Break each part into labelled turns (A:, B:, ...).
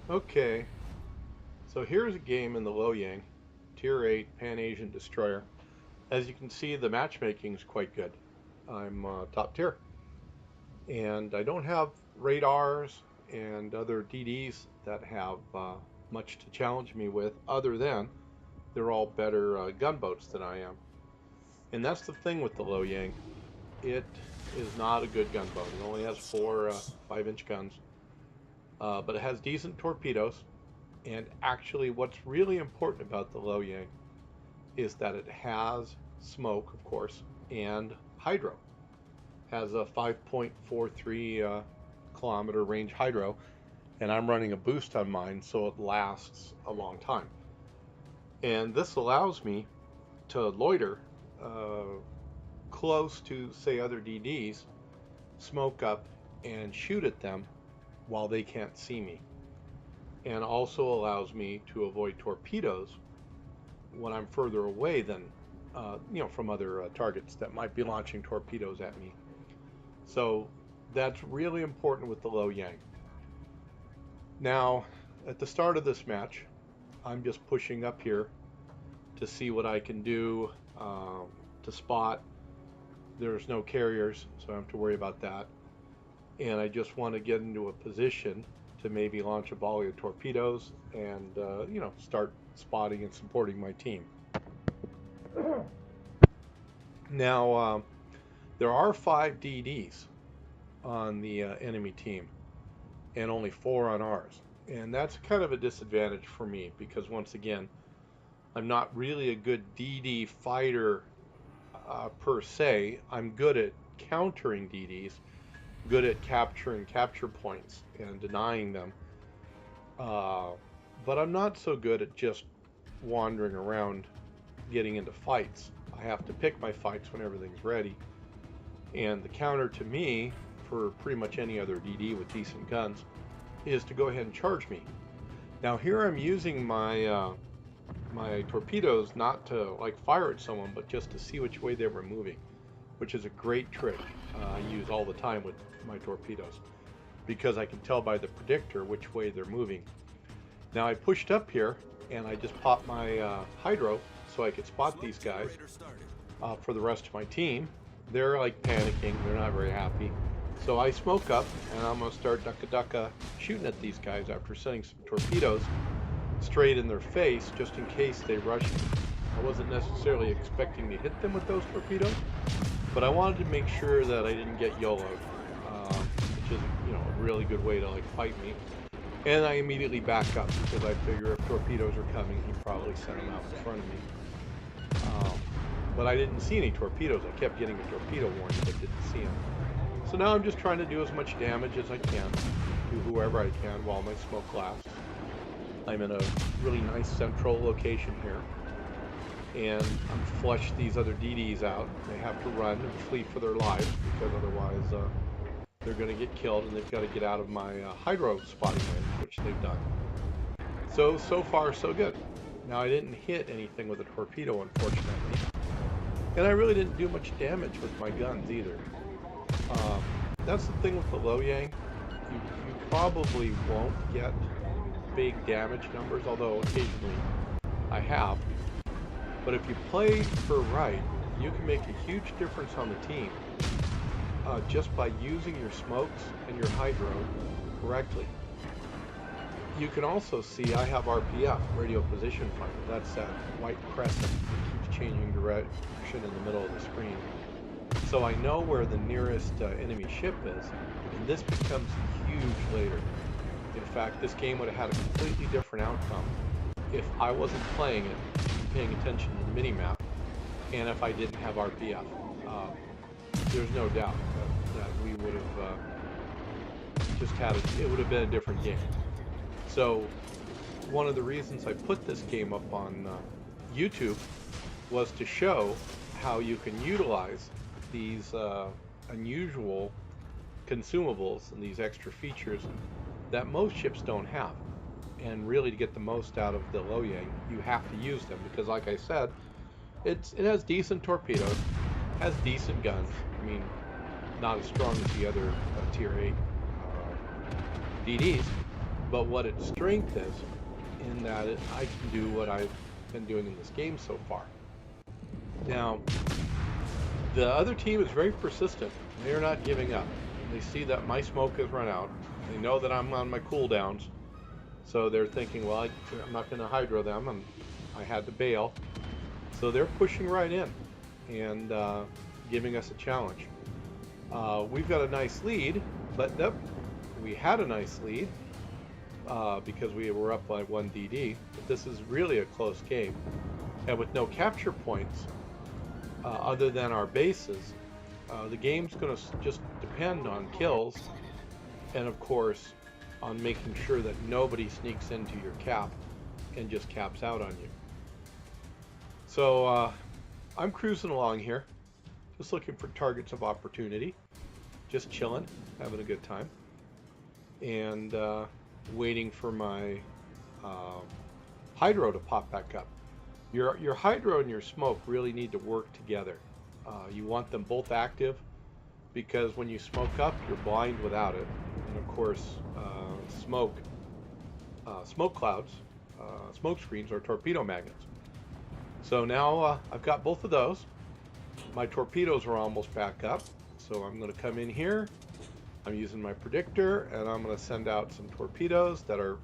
A: Okay, so here's a game in the Loyang, Tier 8 Pan-Asian Destroyer. As you can see, the matchmaking is quite good. I'm top tier. And I don't have radars and other DDs that have much to challenge me with, other than they're all better gunboats than I am. And that's the thing with the Loyang. It is not a good gunboat. It only has four 5-inch guns, but it has decent torpedoes. And actually, what's really important about the Loyang is that it has smoke, of course, and hydro. Has a 5.43 kilometer range hydro, and I'm running a boost on mine, so it lasts a long time. And this allows me to loiter uh, close to, say, other DDs, smoke up, and shoot at them while they can't see me. And also allows me to avoid torpedoes when I'm further away than, from other targets that might be launching torpedoes at me. So that's really important with the Loyang. Now, at the start of this match, I'm just pushing up here to see what I can do to spot. There's no carriers, so I don't have to worry about that. And I just want to get into a position to maybe launch a volley of torpedoes and, start spotting and supporting my team. Now, there are 5 DDs on the enemy team and only 4 on ours. And that's kind of a disadvantage for me because, once again, I'm not really a good DD fighter per se. I'm good at countering DDs, good at capturing capture points and denying them. Uh, but I'm not so good at just wandering around getting into fights. I have to pick my fights when everything's ready. And the counter to me, for pretty much any other DD with decent guns, is to go ahead and charge me. Now here I'm using my torpedoes not to like fire at someone, but just to see which way they were moving, which is a great trick I use all the time with my torpedoes because I can tell by the predictor which way they're moving. Now I pushed up here and I just popped my hydro so I could spot these guys for the rest of my team. They're like panicking, they're not very happy. So I smoke up and I'm gonna start ducka shooting at these guys after sending some torpedoes straight in their face just in case they rush me. I wasn't necessarily expecting to hit them with those torpedoes, but I wanted to make sure that I didn't get YOLO'd, which is a really good way to like fight me. And I immediately back up because I figure if torpedoes are coming, he'd probably send them out in front of me. But I didn't see any torpedoes. I kept getting a torpedo warning, but didn't see them. So now I'm just trying to do as much damage as I can to whoever I can while my smoke lasts. I'm in a really nice central location here, and I'm flush these other DDs out. They have to run and flee for their lives because otherwise they're going to get killed, and they've got to get out of my hydro spotting range, which they've done. So far so good. Now I didn't hit anything with a torpedo, unfortunately, and I really didn't do much damage with my guns either. That's the thing with the Loyang. You probably won't get big damage numbers, although occasionally I have. But if you play her right, you can make a huge difference on the team just by using your smokes and your hydro correctly. You can also see I have RPF, radio position finder. That's that white crescent that keeps changing direction in the middle of the screen. So I know where the nearest enemy ship is, and this becomes huge later. In fact, this game would have had a completely different outcome if I wasn't playing it, paying attention to the minimap, and if I didn't have RPF. There's no doubt that we would have just had it would have been a different game. So one of the reasons I put this game up on YouTube was to show how you can utilize these unusual consumables and these extra features that most ships don't have. And really, to get the most out of the Loyang, you have to use them because, like I said, it has decent torpedoes, has decent guns. I mean, not as strong as the other Tier 8 DDs, but what its strength is in that I can do what I've been doing in this game so far. Now, the other team is very persistent. They are not giving up. They see that my smoke has run out. They know that I'm on my cooldowns. So they're thinking, well, I'm not going to hydro them, and I had to bail. So they're pushing right in and giving us a challenge. We've got a nice lead, but we had a nice lead because we were up by 1 DD. But this is really a close game. And with no capture points, other than our bases, the game's going to just depend on kills and, of course, on making sure that nobody sneaks into your cap and just caps out on you. So I'm cruising along here, just looking for targets of opportunity, just chilling, having a good time, and waiting for my hydro to pop back up. Your hydro and your smoke really need to work together. You want them both active because when you smoke up, you're blind without it. And of course, smoke clouds, smoke screens are torpedo magnets. So now I've got both of those. My torpedoes are almost back up. So I'm going to come in here. I'm using my predictor and I'm going to send out some torpedoes that are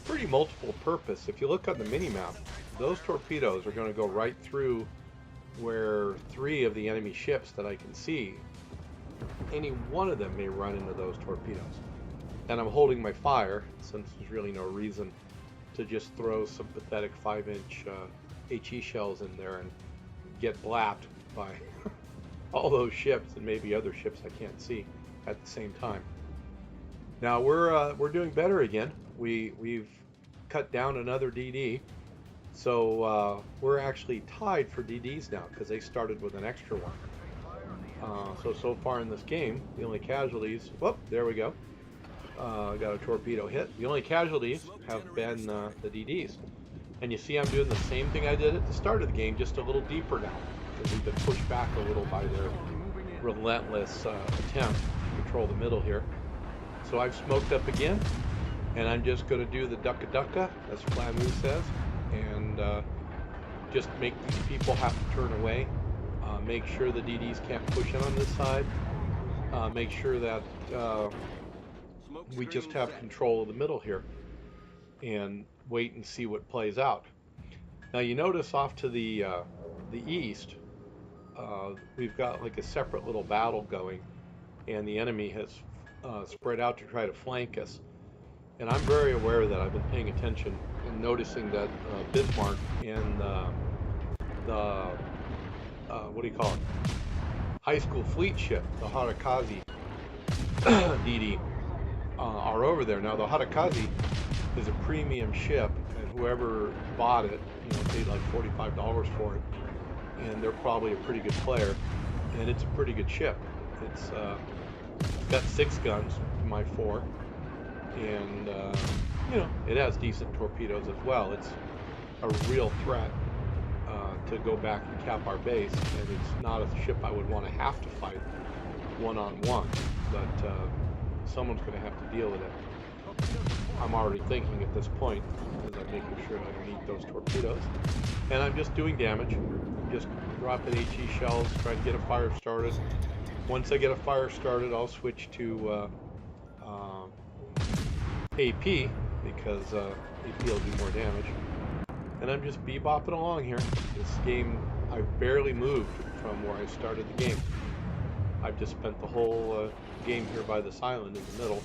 A: pretty multiple purpose. If you look on the mini map, those torpedoes are going to go right through where 3 of the enemy ships that I can see, any one of them may run into those torpedoes. And I'm holding my fire since there's really no reason to just throw some pathetic 5-inch HE shells in there and get blapped by all those ships and maybe other ships I can't see at the same time. Now we're doing better again. We've cut down another DD, so we're actually tied for DDs now because they started with an extra one. So far in this game, the only casualties. Whoop, there we go. Got a torpedo hit. The only casualties have been the DDs, and you see I'm doing the same thing I did at the start of the game, just a little deeper now because we've been pushed back a little by their relentless attempt to control the middle here. So I've smoked up again, and I'm just going to do the ducka, as Flamu says, and just make these people have to turn away. Make sure the DDs can't push in on this side. Make sure that we just have control of the middle here, and wait and see what plays out. Now you notice off to the east, we've got like a separate little battle going, and the enemy has spread out to try to flank us. And I'm very aware of that. I've been paying attention and noticing that Bismarck and the what do you call it? High school fleet ship, the Hatakazi DD, are over there. Now the Hatakazi is a premium ship, and whoever bought it, paid like $45 for it, and they're probably a pretty good player, and it's a pretty good ship. It's got 6 guns to my 4, and it has decent torpedoes as well. It's a real threat to go back and cap our base, and it's not a ship I would want to have to fight one-on-one, but someone's going to have to deal with it. I'm already thinking at this point, as I'm making sure I meet those torpedoes, and I'm just doing damage. I'm just dropping HE shells, trying to get a fire started. Once I get a fire started, I'll switch to AP, because AP will do more damage. And I'm just bebopping along here. This game, I've barely moved from where I started the game. I've just spent the whole game here by this island in the middle,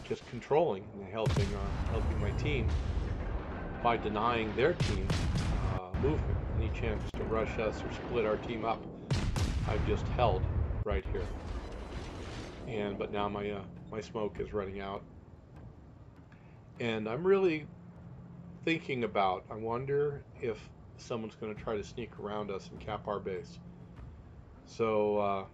A: just controlling and helping my team by denying their team movement. Any chance to rush us or split our team up, I've just held right here. But now my smoke is running out, and I'm really thinking about, I wonder if someone's going to try to sneak around us and cap our base. So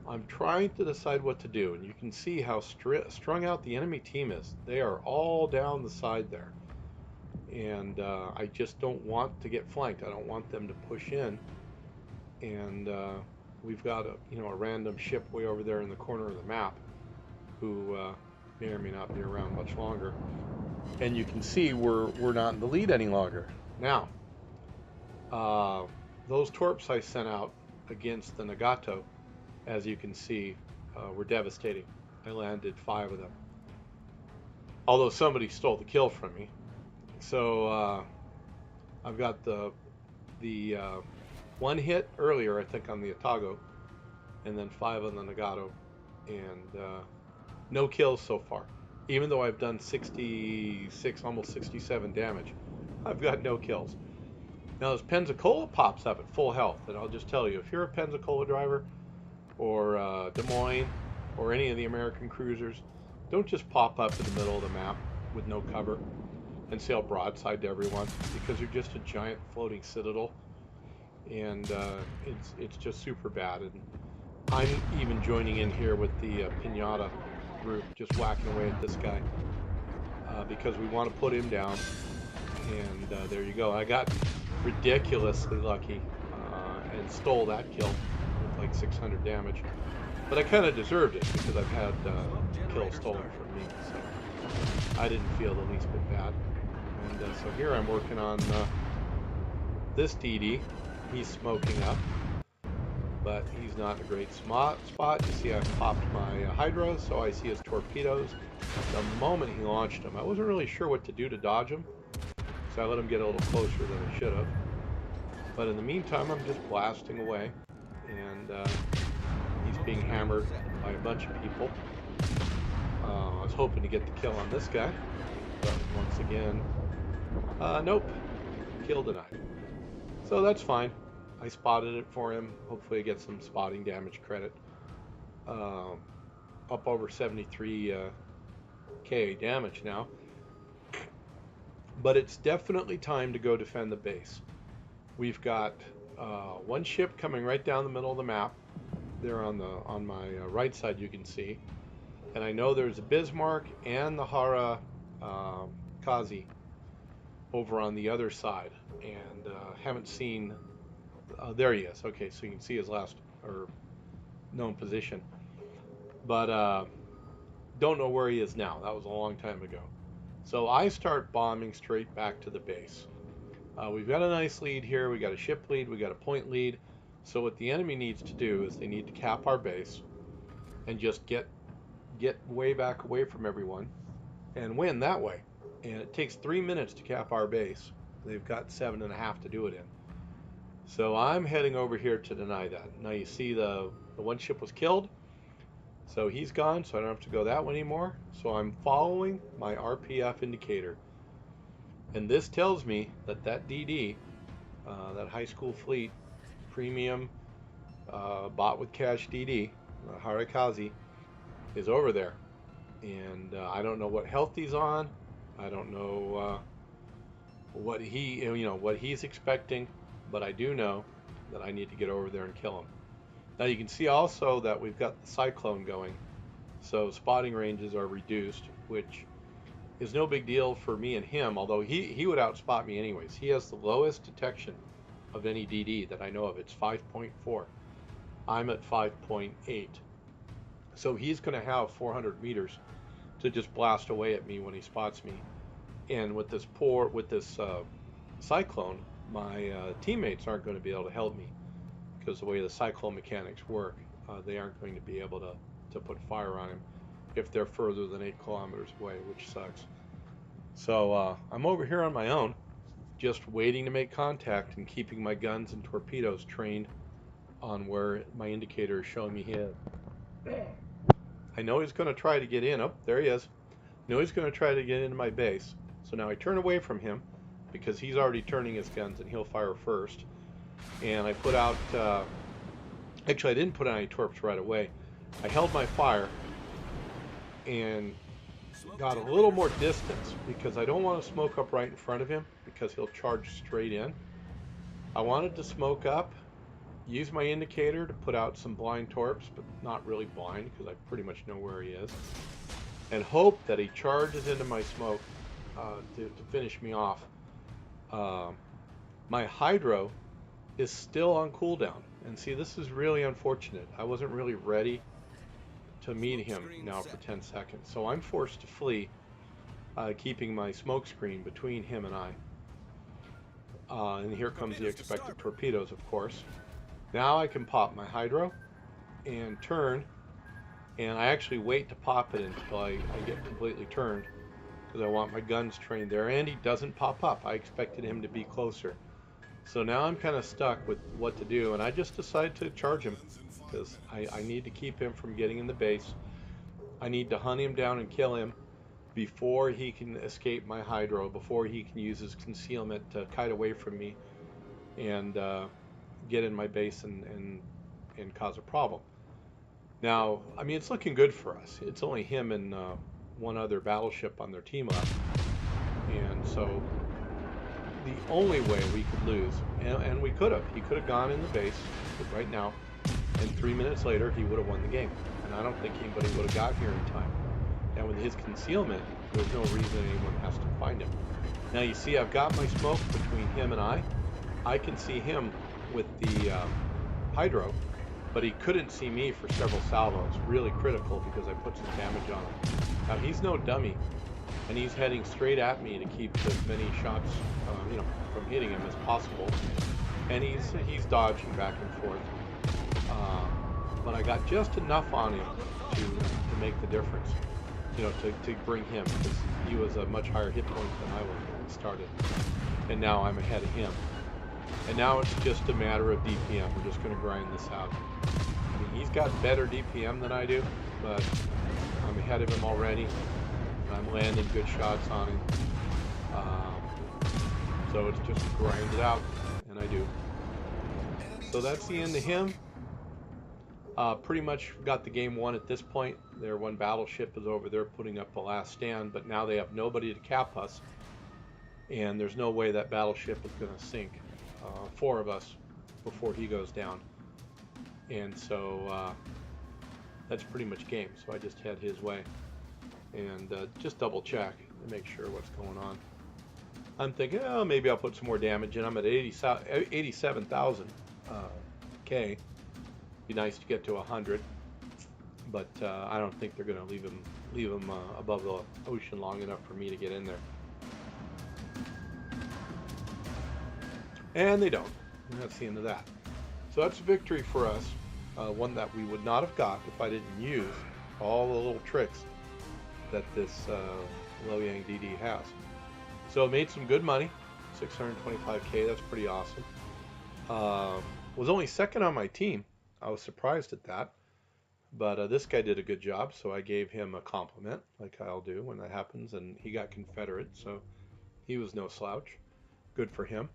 A: I'm trying to decide what to do, and you can see how strung out the enemy team is. They are all down the side there, and I just don't want to get flanked. I don't want them to push in, and we've got a random ship way over there in the corner of the map who may or may not be around much longer. And you can see we're not in the lead any longer. Now, uh, those torps I sent out against the Nagato, as you can see, were devastating. I landed 5 of them. Although somebody stole the kill from me. So I've got the 1 hit earlier, I think, on the Atago, and then 5 on the Nagato, and no kills so far. Even though I've done 66, almost 67 damage, I've got no kills. Now this Pensacola pops up at full health, and I'll just tell you, if you're a Pensacola driver, or Des Moines, or any of the American cruisers, don't just pop up in the middle of the map with no cover and sail broadside to everyone, because you're just a giant floating citadel, and it's just super bad. And I'm even joining in here with the Pinata group, just whacking away at this guy, because we want to put him down. And there you go. I got ridiculously lucky and stole that kill with like 600 damage. But I kind of deserved it because I've had kills stolen from me, so I didn't feel the least bit bad. And so here I'm working on this DD. He's smoking up, but he's not in a great spot. You see I've popped my hydro, so I see his torpedoes. The moment he launched them, I wasn't really sure what to do to dodge him, so I let him get a little closer than I should have. But in the meantime, I'm just blasting away, and he's being hammered by a bunch of people. I was hoping to get the kill on this guy, but once again, nope, kill denied. So that's fine. I spotted it for him. Hopefully I get some spotting damage credit. Up over 73 K damage now. But it's definitely time to go defend the base. We've got 1 ship coming right down the middle of the map. There on my right side, you can see. And I know there's a Bismarck and the Hara Kazi over on the other side. And haven't seen... there he is. Okay, so you can see his last or known position. But don't know where he is now. That was a long time ago. So I start bombing straight back to the base. We've got a nice lead here. We got a ship lead. We got a point lead. So what the enemy needs to do is they need to cap our base and just get way back away from everyone and win that way. And it takes 3 minutes to cap our base. They've got 7.5 to do it in. So I'm heading over here to deny that. Now you see the 1 ship was killed. So he's gone, so I don't have to go that way anymore. So I'm following my RPF indicator. And this tells me that DD, that high school fleet premium bought with cash DD, Harikaze, is over there. And I don't know what health he's on. I don't know what he's expecting, but I do know that I need to get over there and kill him. Now you can see also that we've got the cyclone going, so spotting ranges are reduced, which is no big deal for me and him, although he would outspot me anyways. He has the lowest detection of any DD that I know of. It's 5.4. I'm at 5.8. So he's going to have 400 meters to just blast away at me when he spots me. And with this cyclone, my teammates aren't going to be able to help me, because the way the cyclone mechanics work, they aren't going to be able to put fire on him if they're further than 8 kilometers away, which sucks. So I'm over here on my own, just waiting to make contact and keeping my guns and torpedoes trained on where my indicator is showing me he is. I know he's going to try to get in. Oh, there he is. I know he's going to try to get into my base. So now I turn away from him because he's already turning his guns and he'll fire first. And I put out, actually I didn't put out any torps right away. I held my fire and got a little more distance because I don't want to smoke up right in front of him because he'll charge straight in. I wanted to smoke up, use my indicator to put out some blind torps, but not really blind because I pretty much know where he is, and hope that he charges into my smoke to finish me off. My hydro is still on cooldown, and see, this is really unfortunate. I wasn't really ready to meet him now for 10 seconds. So I'm forced to flee, keeping my smoke screen between him and I. And here comes the expected torpedoes, of course. Now I can pop my hydro and turn, and I actually wait to pop it until I get completely turned, because I want my guns trained there, and he doesn't pop up. I expected him to be closer. So now I'm kind of stuck with what to do, and I just decided to charge him, because I need to keep him from getting in the base. I need to hunt him down and kill him before he can escape my hydro, before he can use his concealment to kite away from me and get in my base and cause a problem. Now, I mean, it's looking good for us. It's only him and one other battleship on their team left. And so the only way we could lose, and we could have, he could have gone in the base right now, and 3 minutes later he would have won the game. And I don't think anybody would have got here in time. And with his concealment, there's no reason anyone has to find him. Now you see I've got my smoke between him and I. I can see him with the hydro, but he couldn't see me for several salvos. Really critical because I put some damage on him. Now he's no dummy, and he's heading straight at me to keep as many shots, from hitting him as possible. And he's dodging back and forth. But I got just enough on him to make the difference. To bring him, because he was a much higher hit point than I was when we started. And now I'm ahead of him. And now it's just a matter of DPM. We're just going to grind this out. I mean, he's got better DPM than I do, but I'm ahead of him already. I'm landing good shots on him. So it's just grind it out, and I do. So that's the end of him. Pretty much got the game won at this point. Their one battleship is over there putting up the last stand, but now they have nobody to cap us, and there's no way that battleship is going to sink 4 of us before he goes down. And so that's pretty much game. So I just head his way and just double check to make sure what's going on. I'm thinking, oh, maybe I'll put some more damage in. I'm at 87,000 K. Be nice to get to 100, but I don't think they're going to leave him above the ocean long enough for me to get in there. And they don't. And that's the end of that. So that's a victory for us, one that we would not have got if I didn't use all the little tricks that this Loyang DD has. So it made some good money, 625K. That's pretty awesome. Was only second on my team. I was surprised at that, but this guy did a good job, so I gave him a compliment, like I'll do when that happens, and he got Confederate, so he was no slouch. Good for him.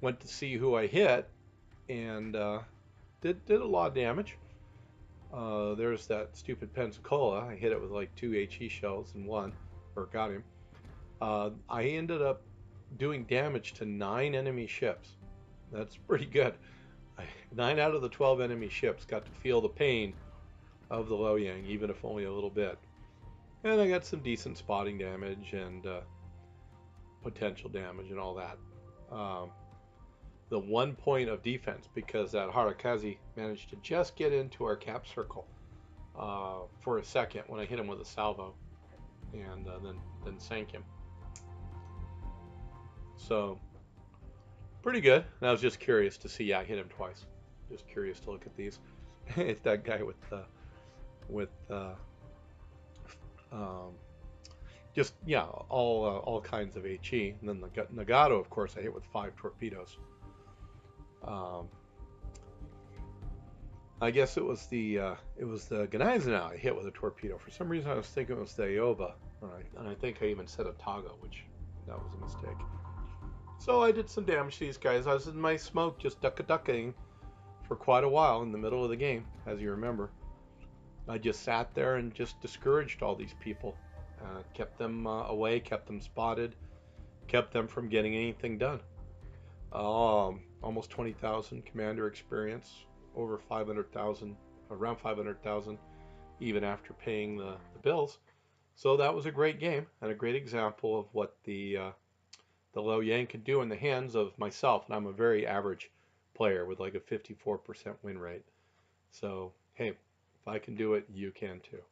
A: Went to see who I hit, and did a lot of damage. There's that stupid Pensacola. I hit it with like 2 HE shells and got him. I ended up doing damage to 9 enemy ships. That's pretty good. 9 out of the 12 enemy ships got to feel the pain of the Loyang, even if only a little bit. And I got some decent spotting damage and potential damage and all that. The 1 point of defense, because that Harakaze managed to just get into our cap circle for a second when I hit him with a salvo, and then sank him. So pretty good. And I was just curious to see. Yeah, I hit him twice. Just curious to look at these. It's that guy with just all kinds of HE. And then the Nagato, of course, I hit with 5 torpedoes. I guess it was the Gneisenau I hit with a torpedo. For some reason, I was thinking it was the Ioba, and I think I even said a Taga, which that was a mistake. So I did some damage to these guys. I was in my smoke just ducking for quite a while in the middle of the game, as you remember. I just sat there and just discouraged all these people. Kept them away, kept them spotted, kept them from getting anything done. Almost 20,000 commander experience, over 500,000, around 500,000, even after paying the bills. So that was a great game and a great example of what the Loyang can do in the hands of myself, and I'm a very average player with like a 54% win rate. So hey, If I can do it, you can too.